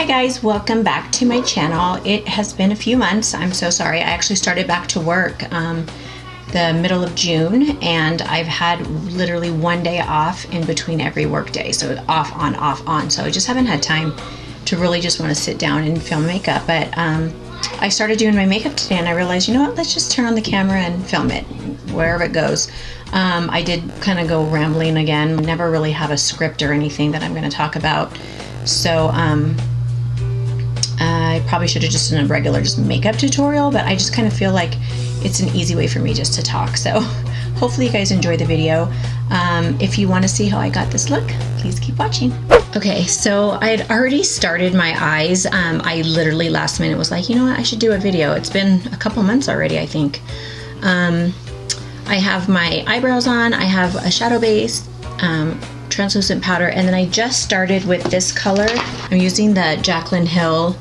guys, welcome back to my channel. It has been a few months. I'm so sorry. I actually started back to work the middle of June, and I've had literally one day off in between every work day. So off on. So I just haven't had time to really just want to sit down and film makeup. But I started doing my makeup today and I realized, you know what, let's just turn on the camera and film it wherever it goes. I did kind of go rambling again. Never really have a script or anything that I'm going to talk about. So I probably should have just done a regular just makeup tutorial, but I just kind of feel like it's an easy way for me just to talk. So hopefully you guys enjoy the video. If you want to see how I got this look, please keep watching. Okay, so I had already started my eyes. I literally last minute was like, you know what, I should do a video. It's been a couple months already, I think. I have my eyebrows on, I have a shadow base, translucent powder, and then I just started with this color. I'm using the Jaclyn Hill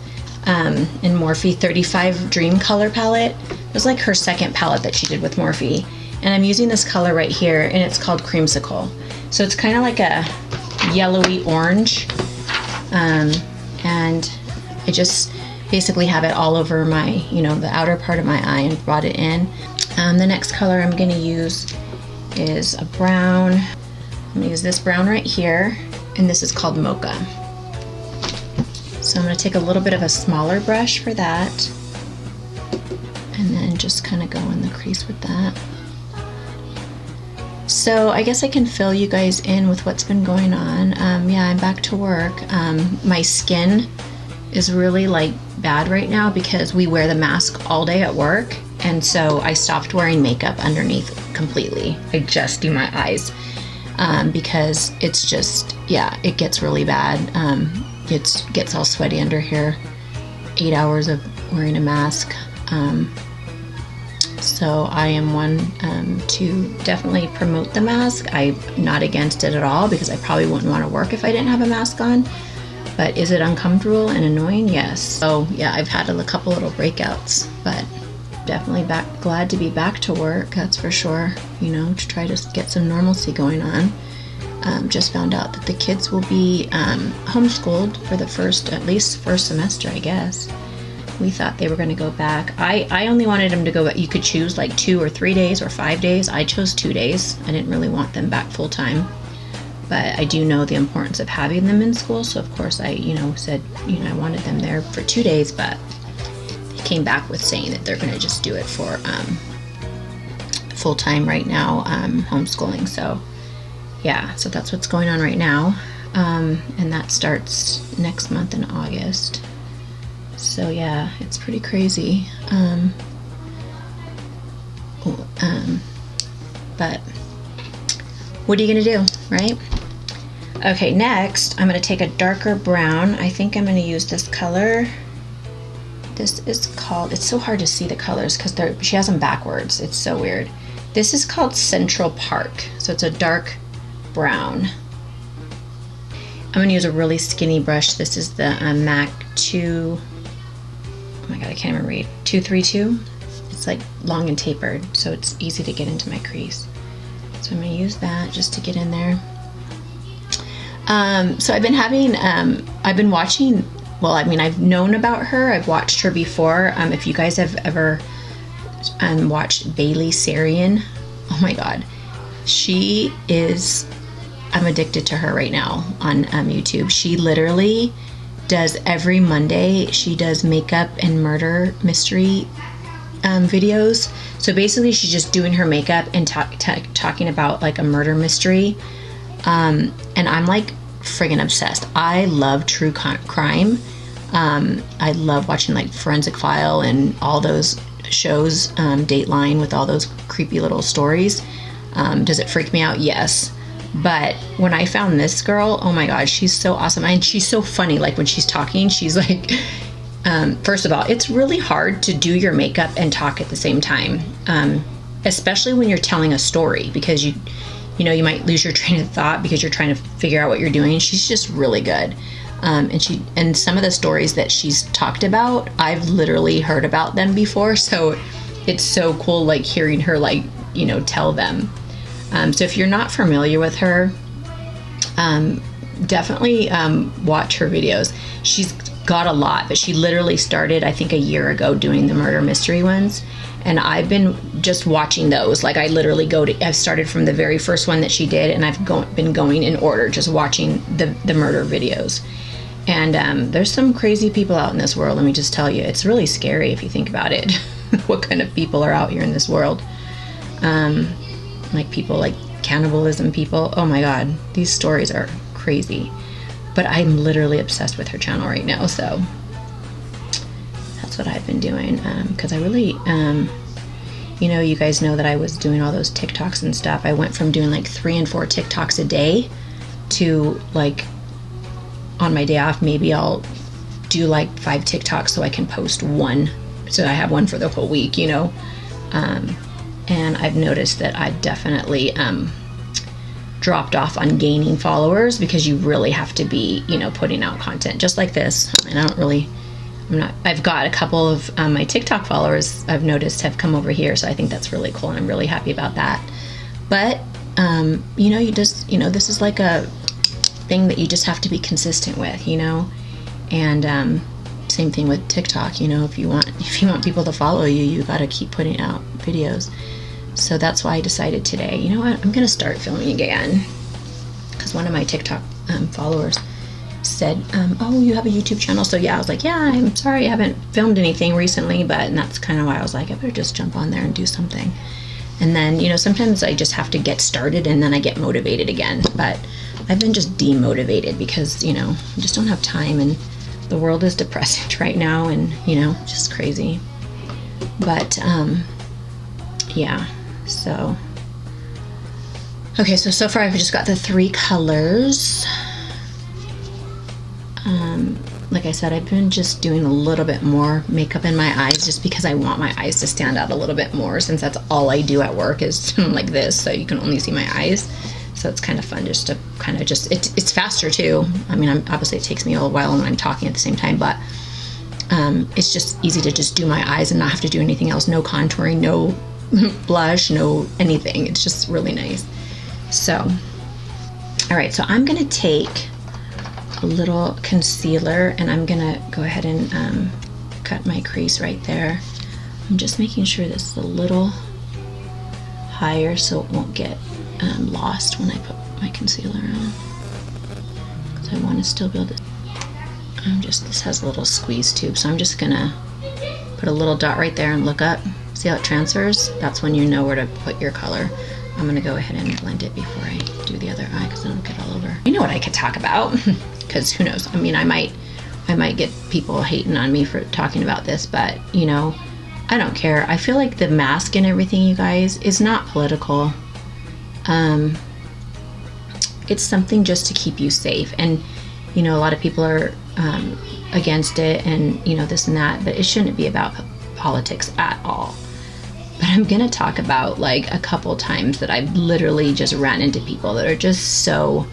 in Morphe 35 Dream color palette. It was like her second palette that she did with Morphe. And I'm using this color right here, and it's called Creamsicle. So it's kind of like a yellowy orange. And I just basically have it all over my, you know, the outer part of my eye and brought it in. The next color I'm gonna use is a brown. I'm gonna use this brown right here, and this is called Mocha. So I'm gonna take a little bit of a smaller brush for that, and then just kind of go in the crease with that. So I guess I can fill you guys in with what's been going on. Yeah, I'm back to work. My skin is really like bad right now because we wear the mask all day at work, and so I stopped wearing makeup underneath completely. I just do my eyes because it's just, yeah, it gets really bad. It gets all sweaty under here. 8 hours of wearing a mask. So I am one to definitely promote the mask. I'm not against it at all because I probably wouldn't want to work if I didn't have a mask on. But is it uncomfortable and annoying? Yes. So yeah, I've had a couple little breakouts, but definitely glad to be back to work, that's for sure. You know, to try to get some normalcy going on. Just found out that the kids will be homeschooled for the at least first semester, I guess. We thought they were going to go back. I only wanted them to go, but you could choose like 2 or 3 days or 5 days. I chose 2 days. I didn't really want them back full time, but I do know the importance of having them in school. So of course I, you know, said, you know, I wanted them there for 2 days, but they came back with saying that they're going to just do it for full time right now, homeschooling. So yeah, so that's what's going on right now. And that starts next month in August. So yeah, it's pretty crazy. But what are you gonna do, right? Okay, next I'm gonna take a darker brown. I think I'm gonna use this color. This is called, it's so hard to see the colors because she has them backwards. It's so weird. This is called Central Park. So it's a dark brown. I'm gonna use a really skinny brush. This is the MAC 2, oh my god, I can't even read, 232. It's like long and tapered, so it's easy to get into my crease. So I'm gonna use that just to get in there. So I've been having, I've been watching, well, I mean, I've known about her. I've watched her before. If you guys have ever watched Bailey Sarien, oh my god, she is, I'm addicted to her right now on YouTube. She literally does every Monday, she does makeup and murder mystery videos. So basically she's just doing her makeup and talking about like a murder mystery. And I'm like friggin' obsessed. I love true crime. I love watching like Forensic File and all those shows, Dateline, with all those creepy little stories. Does it freak me out? Yes. But when I found this girl, oh my gosh, she's so awesome. And she's so funny. Like when she's talking, she's like, first of all, it's really hard to do your makeup and talk at the same time. Especially when you're telling a story, because you know, you might lose your train of thought because you're trying to figure out what you're doing. She's just really good. And some of the stories that she's talked about, I've literally heard about them before. So it's so cool, like hearing her, like, you know, tell them. So if you're not familiar with her, definitely watch her videos. She's got a lot, but she literally started, I think, a year ago doing the murder mystery ones. And I've been just watching those. Like, I literally I've started from the very first one that she did, and I've been going in order, just watching the murder videos. And there's some crazy people out in this world, let me just tell you. It's really scary if you think about it, what kind of people are out here in this world. Like people like cannibalism people. Oh my God, these stories are crazy. But I'm literally obsessed with her channel right now, so that's what I've been doing. Because I really, you know, you guys know that I was doing all those TikToks and stuff. I went from doing like 3 and 4 TikToks a day to, like, on my day off, maybe I'll do like 5 TikToks so I can post one. So I have one for the whole week, you know. And I've noticed that I've definitely dropped off on gaining followers, because you really have to be, you know, putting out content just like this. And I've got a couple of my TikTok followers I've noticed have come over here, so I think that's really cool, and I'm really happy about that. But you know, this is like a thing that you just have to be consistent with, you know. And same thing with TikTok, you know, if you want people to follow you, you got to keep putting out videos. So that's why I decided today, you know what, I'm gonna start filming again, because one of my TikTok followers said, oh, you have a YouTube channel? So yeah, I was like, yeah, I'm sorry I haven't filmed anything recently, and that's kind of why I was like, I better just jump on there and do something. And then, you know, sometimes I just have to get started and then I get motivated again. But I've been just demotivated because, you know, I just don't have time, and the world is depressing right now, and, you know, just crazy. But yeah, so okay, so far I've just got the 3 colors. Like I said, I've been just doing a little bit more makeup in my eyes, just because I want my eyes to stand out a little bit more, since that's all I do at work is like this, so you can only see my eyes. So it's kind of fun just to kind of just, it's faster too. I mean, obviously it takes me a little while when I'm talking at the same time, but it's just easy to just do my eyes and not have to do anything else. No contouring, no blush, no anything. It's just really nice. So, all right, so I'm gonna take a little concealer, and I'm gonna go ahead and cut my crease right there. I'm just making sure this is a little higher so it won't get lost when I put my concealer on, because I want to still be able to, this has a little squeeze tube, so I'm just gonna put a little dot right there and look up. See how it transfers? That's when you know where to put your color. I'm gonna go ahead and blend it before I do the other eye, because I don't get all over. You know what I could talk about, because who knows? I mean, I might get people hating on me for talking about this, but, you know, I don't care. I feel like the mask and everything, you guys, is not political. It's something just to keep you safe. And, you know, a lot of people are against it, and, you know, this and that, but it shouldn't be about politics at all. But I'm gonna talk about, like, a couple times that I've literally just ran into people that are just so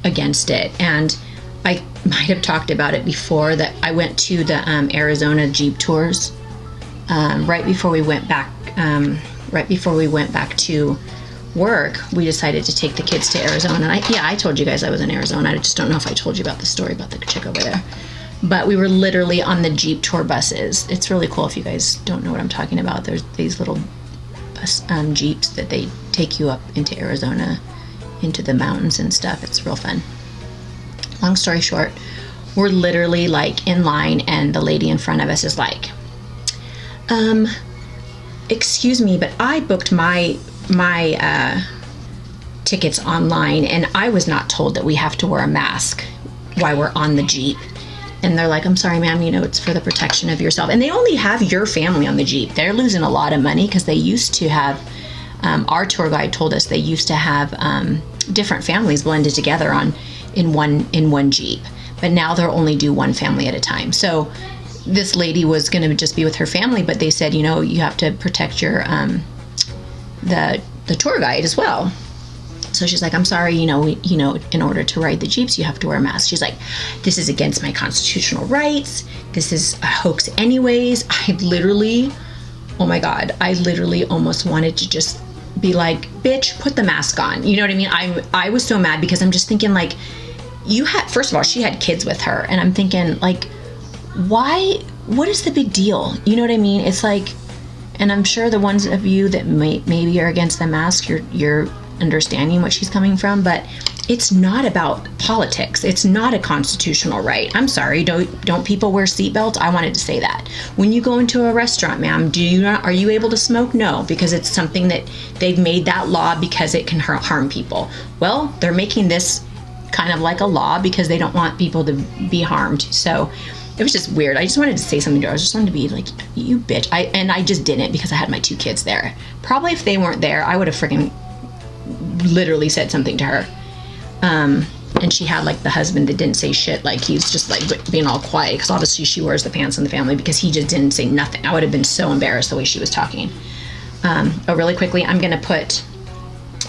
against it. And I might have talked about it before, that I went to the Arizona Jeep tours right before we went back to work. We decided to take the kids to Arizona. I told you guys I was in Arizona. I just don't know if I told you about the story about the chick over there. But we were literally on the Jeep tour buses. It's really cool if you guys don't know what I'm talking about. There's these little bus Jeeps that they take you up into Arizona, into the mountains and stuff. It's real fun. Long story short, we're literally like in line, and the lady in front of us is like, excuse me, but I booked my tickets online, and I was not told that we have to wear a mask while we're on the Jeep. And they're like, I'm sorry, ma'am, you know, it's for the protection of yourself. And they only have your family on the Jeep. They're losing a lot of money, because they used to have, our tour guide told us they used to have different families blended together in one Jeep. But now they'll only do one family at a time. So this lady was going to just be with her family, but they said, you know, you have to protect your the tour guide as well. So she's like, I'm sorry, you know, in order to ride the Jeeps, you have to wear a mask. She's like, this is against my constitutional rights. This is a hoax anyways. Oh my God, I literally almost wanted to just be like, bitch, put the mask on. You know what I mean? I was so mad, because I'm just thinking, like, first of all, she had kids with her, and I'm thinking, like, why, what is the big deal? You know what I mean? It's like, and I'm sure the ones of you that maybe are against the mask, you're understanding what she's coming from, but it's not about politics. It's not a constitutional right. I'm sorry, don't people wear seatbelts? I wanted to say that. When you go into a restaurant, ma'am, are you able to smoke? No, because it's something that they've made that law because it can harm people. Well, they're making this kind of like a law because they don't want people to be harmed. So it was just weird. I just wanted to say something to her. I just wanted to be like, you bitch. And I just didn't, because I had my 2 kids there. Probably if they weren't there, I would have freaking literally said something to her. And she had like the husband that didn't say shit. Like, he's just like being all quiet, because obviously she wears the pants in the family, because he just didn't say nothing. I would have been so embarrassed the way she was talking. Oh, really quickly, I'm going to put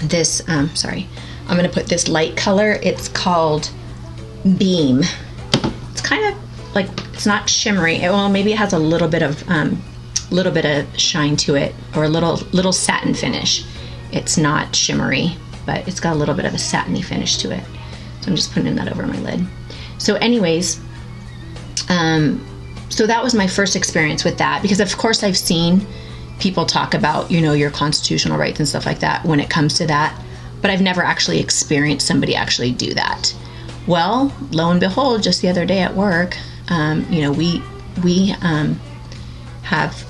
this, I'm going to put this light color. It's called Beam. It's kind of like, it's not shimmery. Well, maybe it has a little bit of shine to it, or a little satin finish. It's not shimmery, but it's got a little bit of a satiny finish to it. So I'm just putting that over my lid. So anyways, so that was my first experience with that, because of course I've seen people talk about, you know, your constitutional rights and stuff like that when it comes to that, but I've never actually experienced somebody actually do that. Well, lo and behold, just the other day at work, you know, we have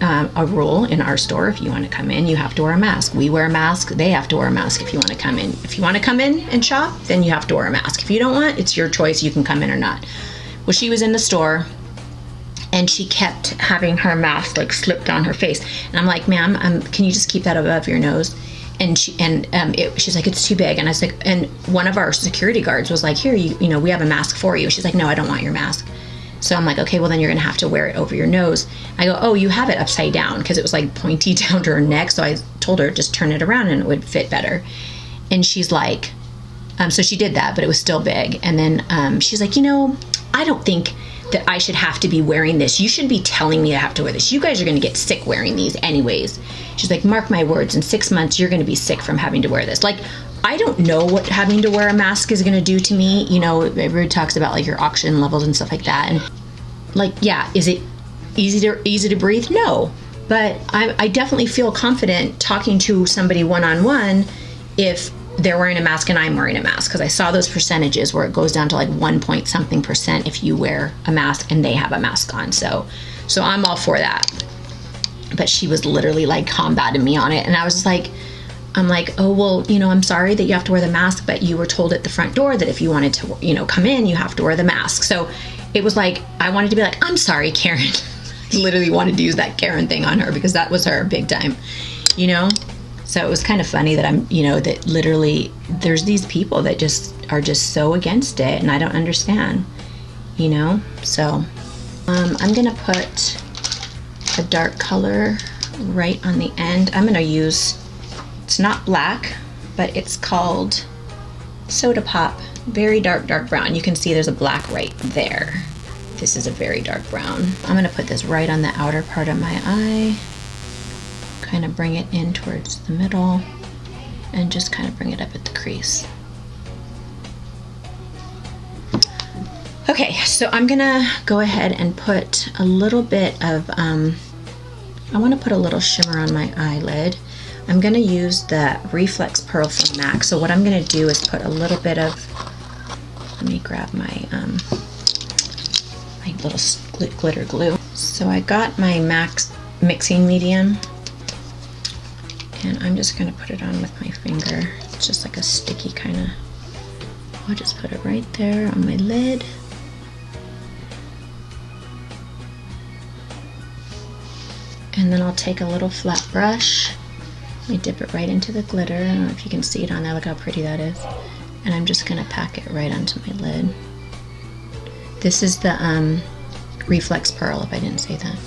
a rule in our store. If you want to come in, you have to wear a mask. We wear a mask. They have to wear a mask if you want to come in. If you want to come in and shop, then you have to wear a mask. If you don't want, it's your choice. You can come in or not. Well, she was in the store, and she kept having her mask like slipped on her face. And I'm like, ma'am, can you just keep that above your nose? And she's like, it's too big. And I was like, and one of our security guards was like, here, you know, we have a mask for you. She's like, no, I don't want your mask. So I'm like, okay, well then you're gonna have to wear it over your nose. I go, oh, you have it upside down, because it was like pointy down to her neck. So I told her, just turn it around and it would fit better. And she's like, so she did that, but it was still big. And then she's like, you know, I don't think that I should have to be wearing this. You should be telling me I have to wear this. You guys are gonna get sick wearing these anyways. She's like, mark my words, in 6 months, you're gonna be sick from having to wear this. Like, I don't know what having to wear a mask is gonna do to me. You know, everybody talks about like your oxygen levels and stuff like that. And like, yeah, is it easy to breathe? No, but I definitely feel confident talking to somebody one-on-one if they're wearing a mask and I'm wearing a mask, because I saw those percentages where it goes down to like 1 point something percent if you wear a mask and they have a mask on. So I'm all for that. But she was literally like combating me on it, and I was just like, I'm like, oh, well, you know, I'm sorry that you have to wear the mask, but you were told at the front door that if you wanted to, you know, come in, you have to wear the mask. So it was like, I wanted to be like, I'm sorry, Karen. I literally wanted to use that Karen thing on her, because that was her big time, you know? So it was kind of funny that I'm, you know, that literally there's these people that just are just so against it, and I don't understand, you know? So I'm going to put a dark color right on the end. I'm going to use, it's not black, but it's called Soda Pop. Very dark brown. You can see there's a black right there. This is a very dark brown. I'm gonna put this right on the outer part of my eye, kind of bring it in towards the middle, and just kind of bring it up at the crease. Okay, so I'm gonna go ahead and put a little bit of, I wanna put a little shimmer on my eyelid. I'm gonna use the Reflex Pearl from MAC. So what I'm gonna do is put a little bit of, let me grab my my little glitter glue. So I got my MAC mixing medium, and I'm just gonna put it on with my finger. It's just like a sticky kind of, I'll just put it right there on my lid. And then I'll take a little flat brush. Let me dip it right into the glitter. I don't know if you can see it on there. Look how pretty that is. And I'm just gonna pack it right onto my lid. This is the Reflex Pearl, if I didn't say that,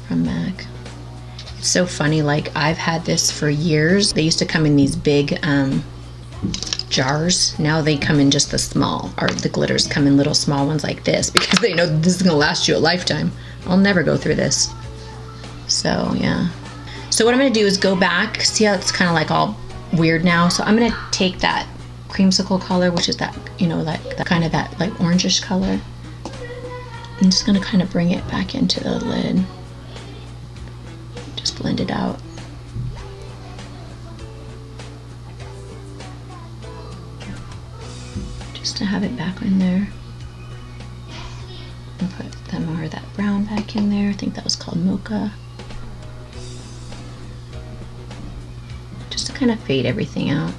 from MAC. It's so funny, like I've had this for years. They used to come in these big jars. Now they come in just the small, or the glitters come in little small ones like this, because they know this is gonna last you a lifetime. I'll never go through this. So yeah. So what I'm gonna do is go back, see how it's kind of like all weird now. So I'm gonna take that creamsicle color, which is that, you know, that kind of that like orangish color. I'm just gonna kind of bring it back into the lid. Just blend it out. Just to have it back in there. And put more of that brown back in there. I think that was called mocha. Just to kind of fade everything out.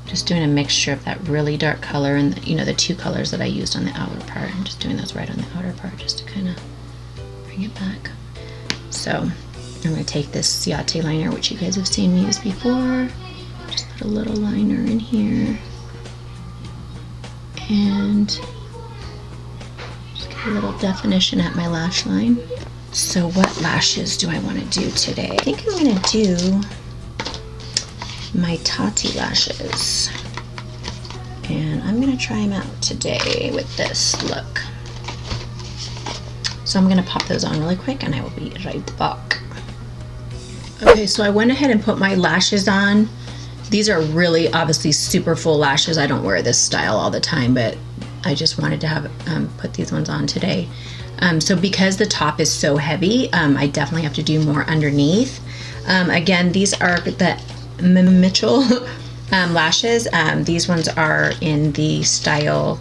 Just doing a mixture of that really dark color and the, you know, the two colors that I used on the outer part. I'm just doing those right on the outer part just to kind of bring it back. So I'm going to take this Ciate liner, which you guys have seen me use before. Just put a little liner in here. And just get a little definition at my lash line. So what lashes do I want to do today? I think I'm going to do my Tati lashes, and I'm gonna try them out today with this look. So I'm gonna pop those on really quick and I will be right back. Okay, so I went ahead and put my lashes on. These are really obviously super full lashes. I don't wear this style all the time, but I just wanted to have put these ones on today. So because the top is so heavy, I definitely have to do more underneath. Again, these are the Mitchell lashes. These ones are in the style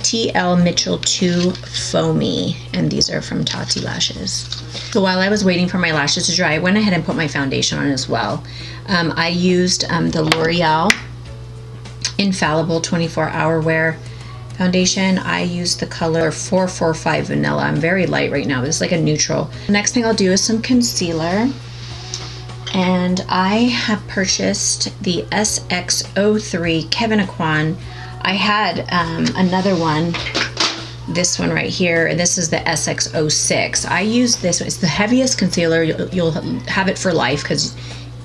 TL Mitchell 2 Foamy, and these are from Tati Lashes. So while I was waiting for my lashes to dry, I went ahead and put my foundation on as well. I used the L'Oreal Infallible 24-Hour Wear foundation. I used the color 445 Vanilla. I'm very light right now, but it's like a neutral. The next thing I'll do is some concealer. And I have purchased the SX03 Kevyn Aucoin. I had another one, this one right here. This is the SX06. I use this. It's the heaviest concealer. You'll have it for life because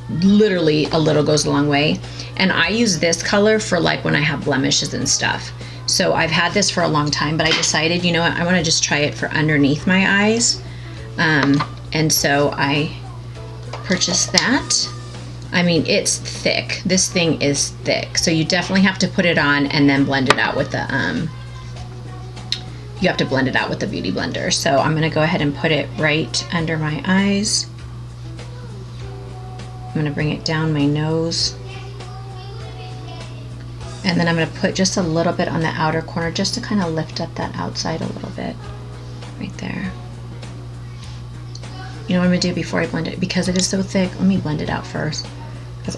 literally a little goes a long way. And I use this color for like when I have blemishes and stuff. So I've had this for a long time, but I decided, you know what, I want to just try it for underneath my eyes. And so I purchased that. I mean, it's thick. This thing is thick. So you definitely have to put it on and then blend it out with the, you have to blend it out with the Beauty Blender. So I'm going to go ahead and put it right under my eyes. I'm going to bring it down my nose. And then I'm going to put just a little bit on the outer corner just to kind of lift up that outside a little bit. Right there. You know what I'm going to do before I blend it? Because it is so thick, let me blend it out first.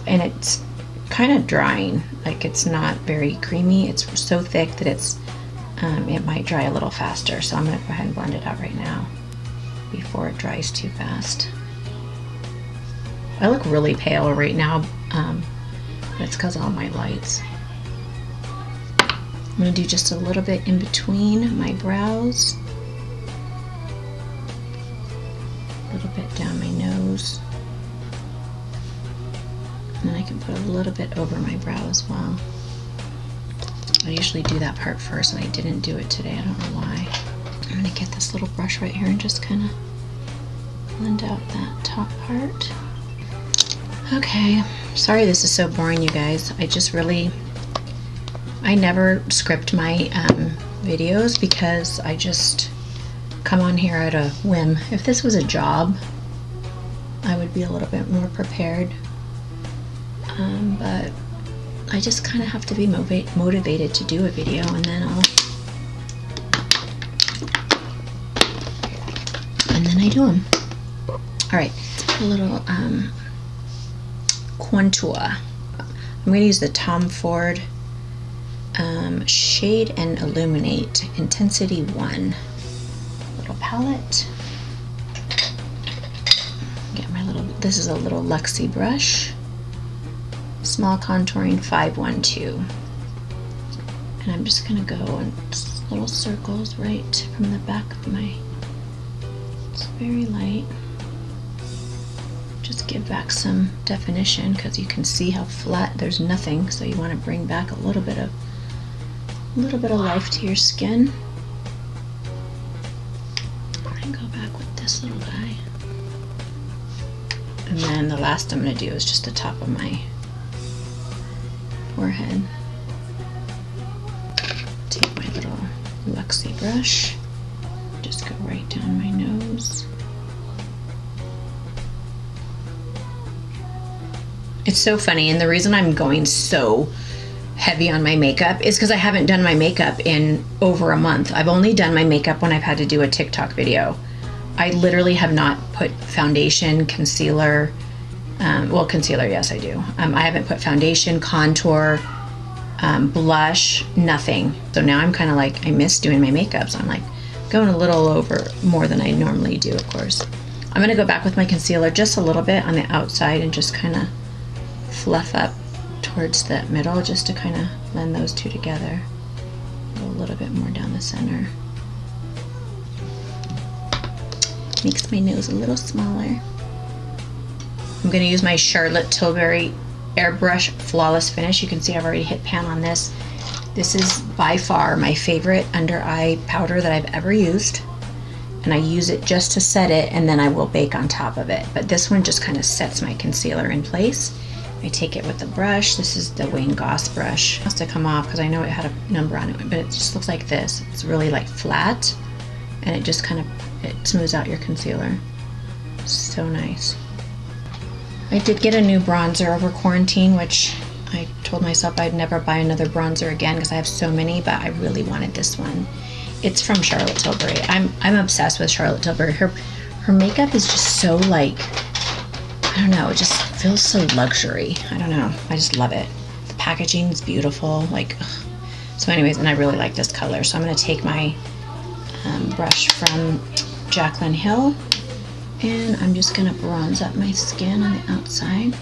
And it's kind of drying. Like, it's not very creamy. It's so thick that it's it might dry a little faster. So I'm going to go ahead and blend it out right now before it dries too fast. I look really pale right now, but it's because of all my lights. I'm going to do just a little bit in between my brows. A little bit down my nose. And then I can put a little bit over my brow as well. I usually do that part first, and I didn't do it today. I don't know why. I'm going to get this little brush right here and just kind of blend out that top part. Okay, sorry this is so boring, you guys. I never script my videos because I just come on here at a whim. If this was a job, I would be a little bit more prepared. But I just kind of have to be motivated to do a video, and then I do them. All right, a little contour. I'm going to use the Tom Ford Shade and Illuminate Intensity 1 little palette. Get my little, this is a little Luxie brush. Small contouring 512. And I'm just going to go in little circles right from the back of my, it's very light. Just give back some definition because you can see how flat there's nothing, so you want to bring back a little bit of life to your skin. And go back with this little guy. And then the last I'm going to do is just the top of my forehead. Take my little Luxie brush, just go right down my nose. It's so funny, and the reason I'm going so heavy on my makeup is because I haven't done my makeup in over a month. I've only done my makeup when I've had to do a TikTok video. I literally have not put foundation, concealer, well, concealer, yes I do. I haven't put foundation, contour, blush, nothing. So now I'm kind of like, I miss doing my makeup, so I'm like going a little over more than I normally do, of course. I'm gonna go back with my concealer just a little bit on the outside and just kind of fluff up towards the middle just to kind of blend those two together. Go a little bit more down the center. Makes my nose a little smaller. I'm going to use my Charlotte Tilbury Airbrush Flawless Finish. You can see I've already hit pan on this. This is by far my favorite under eye powder that I've ever used. And I use it just to set it, and then I will bake on top of it. But this one just kind of sets my concealer in place. I take it with the brush. This is the Wayne Goss brush. It has to come off because I know it had a number on it, but it just looks like this. It's really like flat, and it just kind of, it smooths out your concealer. So nice. I did get a new bronzer over quarantine, which I told myself I'd never buy another bronzer again because I have so many, but I really wanted this one. It's from Charlotte Tilbury. I'm obsessed with Charlotte Tilbury. Her makeup is just so like, I don't know, it just feels so luxury. I don't know, I just love it. The packaging is beautiful, like, ugh. So anyways, and I really like this color. So I'm gonna take my brush from Jaclyn Hill, and I'm just gonna bronze up my skin on the outside.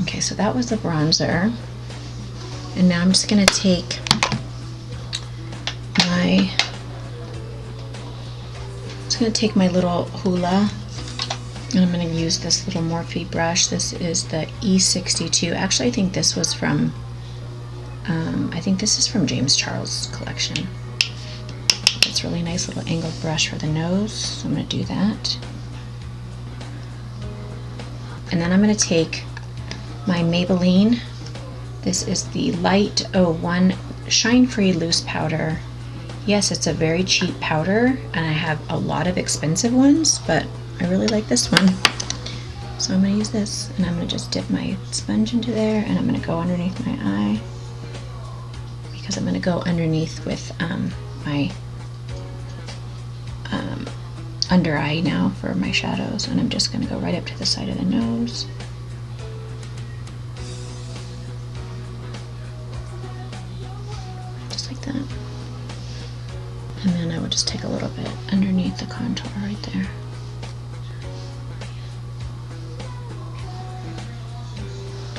Okay, so that was the bronzer. And now I'm just gonna take my little Hoola, and I'm gonna use this little Morphe brush. This is the E62. Actually, I think this was from, I think this is from James Charles' collection. It's a really nice little angled brush for the nose, so I'm gonna do that. And then I'm gonna take my Maybelline. This is the Light 01 Shine Free Loose Powder. Yes, it's a very cheap powder, and I have a lot of expensive ones, but I really like this one. So I'm gonna use this, and I'm gonna just dip my sponge into there, and I'm gonna go underneath my eye, because I'm gonna go underneath with my under eye now for my shadows, and I'm just gonna go right up to the side of the nose. Just like that. And then I would just take a little bit underneath the contour right there.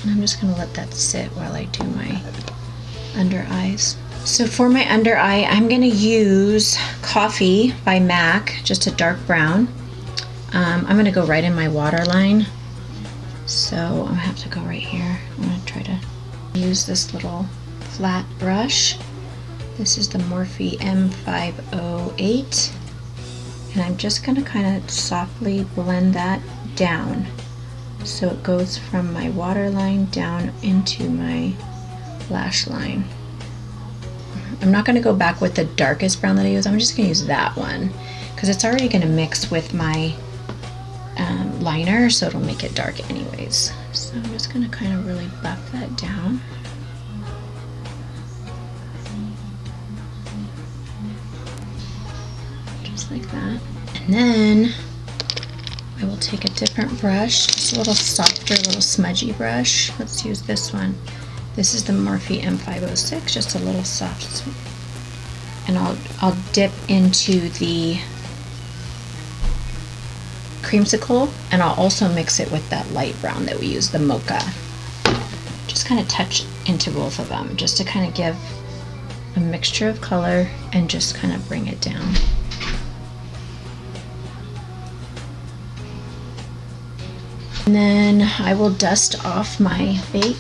And I'm just gonna let that sit while I do my under eyes. So for my under eye, I'm gonna use Coffee by MAC, just a dark brown. I'm gonna go right in my waterline. So I'm gonna have to go right here. I'm gonna try to use this little flat brush. This is the Morphe M508, and I'm just going to kind of softly blend that down so it goes from my waterline down into my lash line. I'm not going to go back with the darkest brown that I use. I'm just going to use that one because it's already going to mix with my liner, so it'll make it dark anyways. So I'm just going to kind of really buff that down. Like that. And then I will take a different brush, just a little softer, little smudgy brush. Let's use this one. This is the Morphe M506, just a little soft. And I'll dip into the creamsicle, and I'll also mix it with that light brown that we use, the mocha. Just kind of touch into both of them, just to kind of give a mixture of color and just kind of bring it down. And then I will dust off my bake.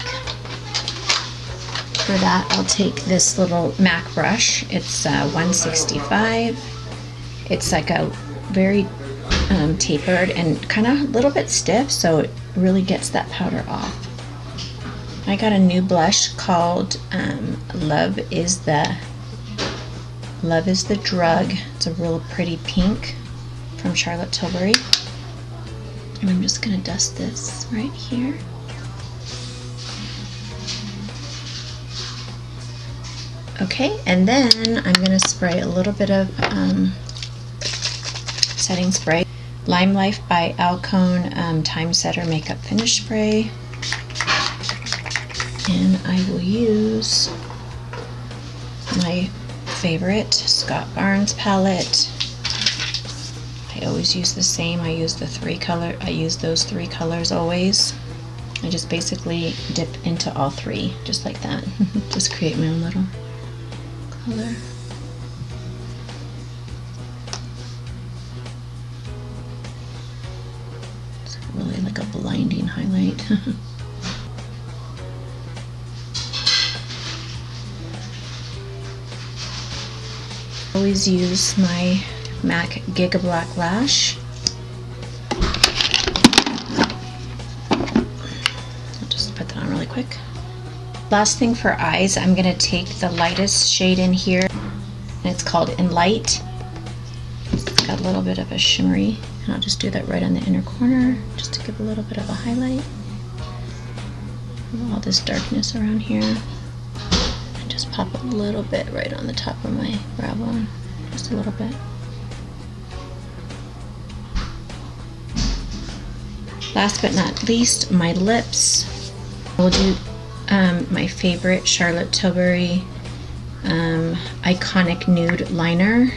For that, I'll take this little MAC brush. It's 165, It's like a very tapered and kind of a little bit stiff, so it really gets that powder off. I got a new blush called Love is the Drug. It's a real pretty pink from Charlotte Tilbury. And I'm just gonna dust this right here. Okay, and then I'm gonna spray a little bit of setting spray. Lime Life by Alcone Time Setter Makeup Finish Spray. And I will use my favorite Scott Barnes palette. I always use the same. I use those 3 colors always. I just basically dip into all 3, just like that. Just create my own little color. It's really like a blinding highlight. Always use my MAC Giga Black Lash. I'll just put that on really quick. Last thing for eyes, I'm going to take the lightest shade in here, and it's called In Light. It's got a little bit of a shimmery, and I'll just do that right on the inner corner, just to give a little bit of a highlight. All this darkness around here. And just pop a little bit right on the top of my brow bone, just a little bit. Last but not least, my lips. We'll do my favorite Charlotte Tilbury Iconic Nude Liner.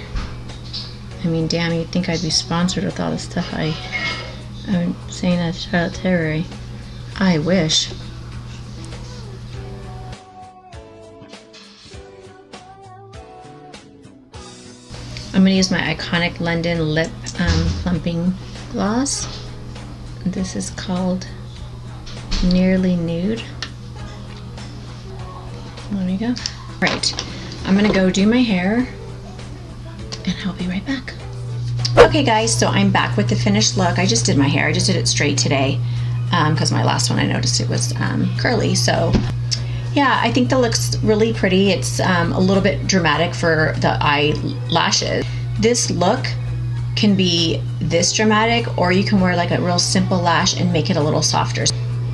I mean, damn, you'd think I'd be sponsored with all the stuff I'm saying that's Charlotte Tilbury. I wish. I'm going to use my Iconic London Lip Plumping Gloss. This is called Nearly Nude. There we go. Right, I'm gonna go do my hair and I'll be right back. Okay guys, so I'm back with the finished look. I just did my hair. I just did it straight today because my last one I noticed it was curly. So yeah, I think the look's really pretty. It's a little bit dramatic for the eyelashes. This look can be this dramatic, or you can wear like a real simple lash and make it a little softer.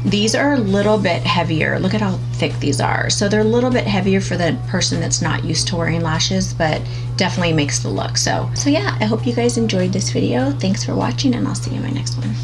These are a little bit heavier. Look at how thick these are. So they're a little bit heavier for the person that's not used to wearing lashes, but definitely makes the look. So yeah, I hope you guys enjoyed this video. Thanks for watching, and I'll see you in my next one.